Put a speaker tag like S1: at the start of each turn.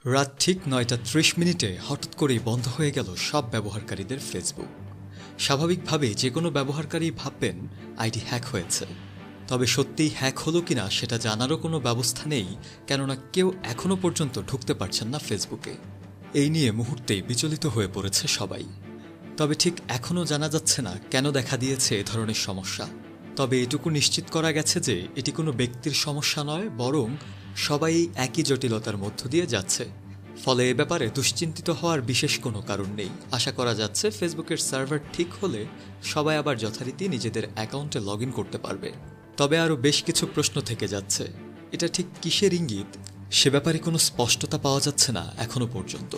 S1: রাত ঠিক ৯টা ৩০ হঠাৎ করেই বন্ধ হয়ে গেল সব ব্যবহারকারীদের ফেসবুক। স্বাভাবিকভাবেই যে কোনো ব্যবহারকারী ভাববেন আইডি হ্যাক হয়েছে। তবে সত্যিই হ্যাক হলো কিনা সেটা জানারও কোনো ব্যবস্থা নেই, কেননা কেউ এখনও পর্যন্ত ঢুকতে পারছেন না ফেসবুকে। এই নিয়ে মুহূর্তেই বিচলিত হয়ে পড়েছে সবাই। তবে ঠিক এখনও জানা যাচ্ছে না কেন দেখা দিয়েছে এ ধরনের সমস্যা। তবে এটুকু নিশ্চিত করা গেছে যে এটি কোনো ব্যক্তির সমস্যা নয়, বরং সবাই একই জটিলতার মধ্য দিয়ে যাচ্ছে। ফলে এ ব্যাপারে দুশ্চিন্তিত হওয়ার বিশেষ কোনো কারণ নেই। আশা করা যাচ্ছে ফেসবুকের সার্ভার ঠিক হলে সবাই আবার যথারীতি নিজেদের অ্যাকাউন্টে লগ ইন করতে পারবে। তবে আরও বেশ কিছু প্রশ্ন থেকে যাচ্ছে। এটা ঠিক কিসের ইঙ্গিত সে ব্যাপারে কোনো স্পষ্টতা পাওয়া যাচ্ছে না এখনো পর্যন্ত।